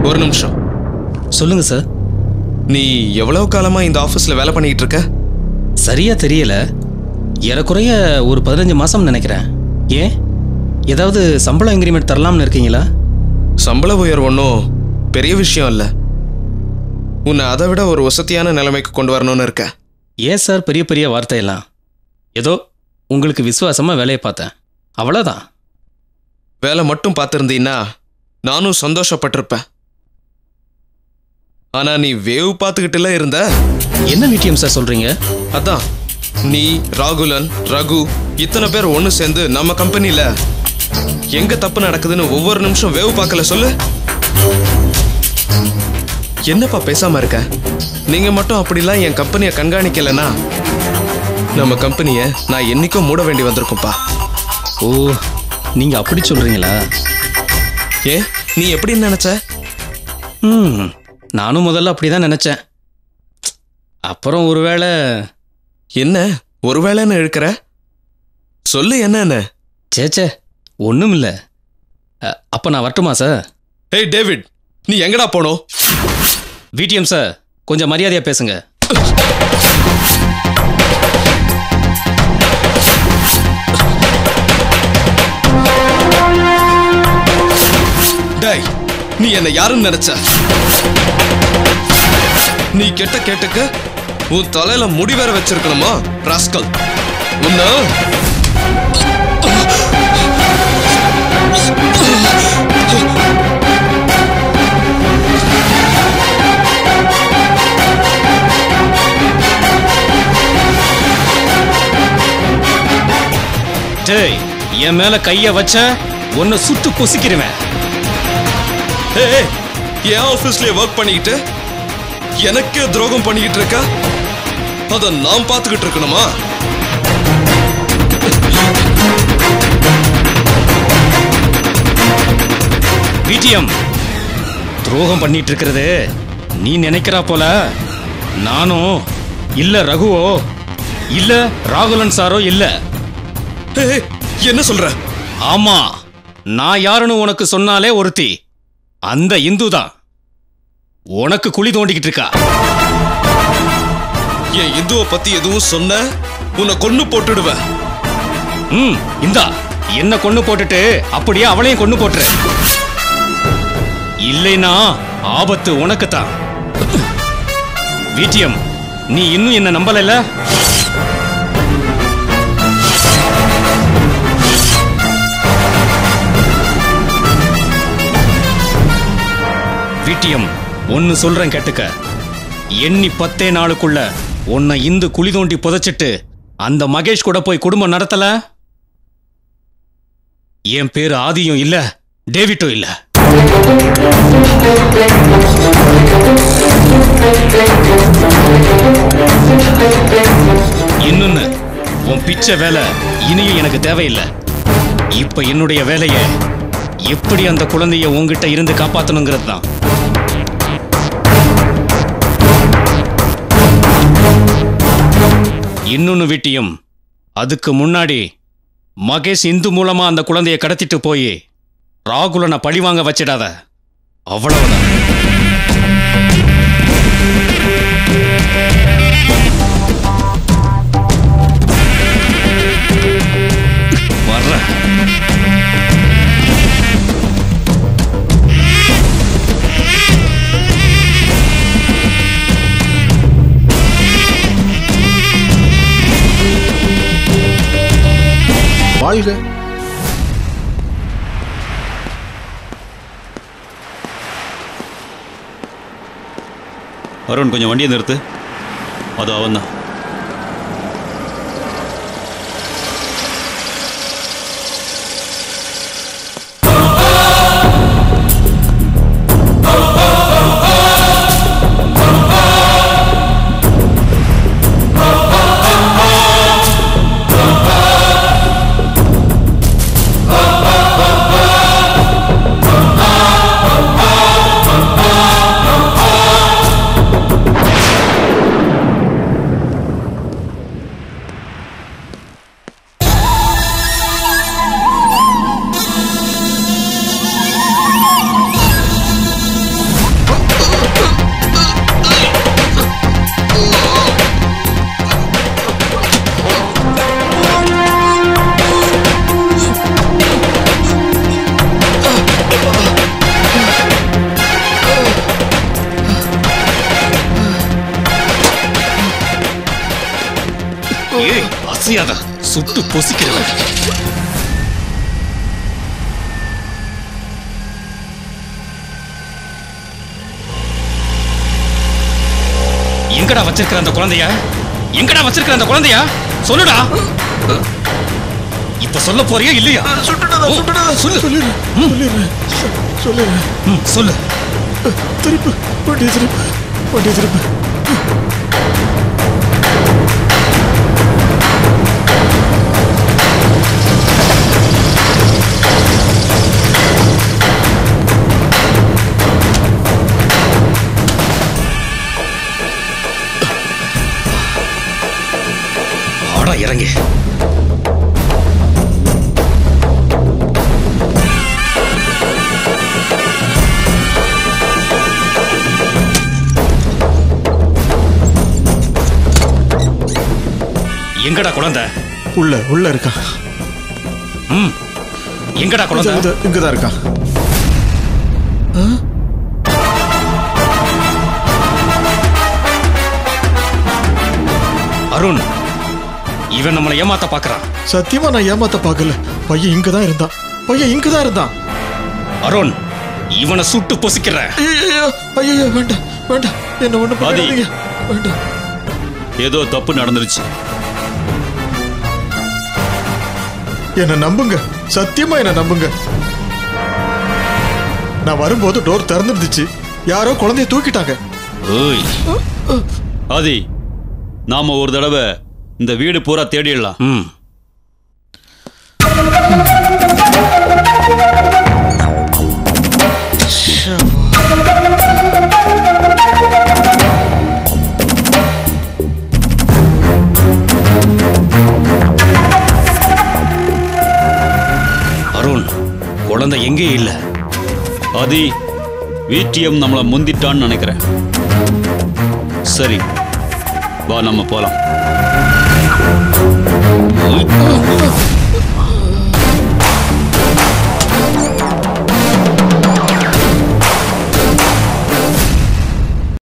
ஒரு நிமிஷம். சொல்லுங்க சார். நீ எவ்வளவு காலமா இந்த ஆஃபீஸில் வேலை பண்ணிட்டு இருக்க? சரியா தெரியல. ஏறக்குறைய ஒரு 15 மாசம் நினைக்கிறேன். ஏன் ஏதாவது சம்பளம் இன்க்ரிமெண்ட் தரலாம்னு இருக்கீங்களா? சம்பள உயர்வு ஒன்றும் பெரிய விஷயம் இல்லை. உன்னை அதை விட ஒரு வசதியான நிலைமைக்கு கொண்டு வரணும்னு இருக்க. ஏன் சார் பெரிய பெரிய வார்த்தையெல்லாம்? ஏதோ உங்களுக்கு விசுவாசமா வேலையை பார்த்தேன், அவ்வளோதான். வேலை மட்டும் பார்த்துருந்தீன்னா நானும் சந்தோஷப்பட்டிருப்பேன். ஆனா நீ வேவ் பார்த்துக்கிட்டுல இருந்த. என்ன விடிஎம் சார் சொல்றீங்க? அதான் நீ, ராகுலன், ரகு இத்தனை பேர் ஒன்று சேர்ந்து நம்ம கம்பெனியில் எங்க தப்பு நடக்குதுன்னு ஒவ்வொரு நிமிஷம் வேவ் பார்க்கல சொல்லு. என்னப்பா பேசாம இருக்க? நீங்க மட்டும் அப்படிலாம் என் கம்பெனியை கண்காணிக்கலன்னா நம்ம கம்பெனியை நான் என்னைக்கும் மூட வேண்டி வந்திருக்கும்பா. ஓ, நீங்க அப்படி சொல்றீங்களா? ஏன் நீ எப்படின்னு நினைச்ச? நானும் முதல்ல அப்படிதான் நினைச்சேன். அப்புறம் ஒருவேளை. என்ன ஒருவேளைன்னு இழுக்கிற? சொல்லு என்னன்னு. சேச்சே ஒன்றும் இல்லை. அப்போ நான் வரட்டுமா சார்? ஏய் டேவிட், நீ எங்கடா போனோம்? விடிஎம் சார், கொஞ்சம் மரியாதையா பேசுங்க. டேய், நீ என்ன யாருன்னு நினைச்ச? நீ கெட்ட கேட்டுக்கு உன் தலையில முடி வேற வச்சிருக்கணுமா ராஸ்கல்? உன்ன டேய், என் மேல கைய வச்ச உன்னை சுட்டு பொசிக்கிறேன். என் ஆபீஸ்லயே ஒர்க் பண்ணிக்கிட்டு எனக்கே துரோகம் பண்ணிக்கிட்டு இருக்க. அத நான் பார்த்துக்கிட்டு இருக்கணுமா? விடிஎம், துரோகம் பண்ணிட்டு இருக்கிறது நீ நினைக்கிறா போல நானும் இல்ல, ரகுவோ இல்ல, ராகுலன் சாரோ இல்ல. என்ன சொல்ற? ஆமா, நான் யாருன்னு உனக்கு சொன்னாலே ஒருத்தி, அந்த இந்து தான் உனக்கு குழி தோண்டிக்கிட்டு இருக்கா. என் இந்துவை பத்தி எதுவும் சொன்ன உன்னை கொன்னு போட்டுடுவ. இந்தா, என்ன கொன்னு போட்டுட்டு அப்படியே அவளையும் கொன்னு போட்டுரு. இல்லைனா ஆபத்து உனக்கு தான். விடிஎம், நீ இன்னும் என்ன நம்பல? விடிஎம், ஒன்னு சொல்றேன் கேட்டுக்க. எண்ணி 10 நாளுக்குள்ள உன்னை இந்து குழி தோண்டி புதைச்சிட்டு அந்த மகேஷ் கூட போய் குடும்பம் நடத்தல, என் பேரு ஆதியும் இல்ல, டேவிட்டும் இல்ல. இன்னொன்னு, உன் பிச்சை வேலை இனியும் எனக்கு தேவையில்லை. இப்ப என்னுடைய வேலையை எப்படி அந்த குழந்தைய உன்கிட்ட இருந்து காப்பாத்தணுங்கிறது தான். இன்னொன்னு விட்டியும், அதுக்கு முன்னாடி மகேஷ் இந்து மூலமா அந்த குழந்தைய கடத்திட்டு போய் ராகுலனை பழிவாங்க வச்சிடாத, அவ்வளவுதான். வர்ற வாழ்க. அருண், கொஞ்சம் வண்டியை நிறுத்து. அது அவன் தான். சுட்டு பொசிக்கிறவன். எங்கடா வச்சிருக்கிற அந்த குழந்தைய? எங்கடா வச்சிருக்கிற அந்த குழந்தைய? சொல்லுடா. இப்ப சொல்ல போறியா இல்லையா? சொல்லு. சொல்லு. திருப்பு வண்டி திருப்பு. ஆடா இறங்கி. எங்கடா குழந்தை? உள்ள இருக்கா. எங்கடா குழந்தை? இங்கதான் இருக்கா. அருண், இவன் நம்மளை ஏமாத்த பாக்குறான். சத்தியமா நான் ஏமாத்த பார்க்கல. பையன் இங்கதான் இருந்தான். அருண், இவனை சுட்டு பொசிக்கிற. ஐயோ வேண்டாம் என்ன ஒண்ணு பண்ணாதீங்க. வேண்டாம். ஏதோ தப்பு நடந்துருச்சு. என்ன நம்புங்க, சத்தியமா என்ன நம்புங்க. நான் வரும்போது டோர் திறந்துருந்துச்சு. யாரோ குழந்தைய தூக்கிட்டாங்க. ஓய் ஆதி, நாம ஒரு தடவை இந்த வீடு பூரா தேடிடலாம். அருண், குழந்தை எங்கே இல்ல. ஆதி, வீட்டியம் நம்மளை முந்திட்டான்னு நினைக்கிறேன். சரி, வா நம்ம போலாம்.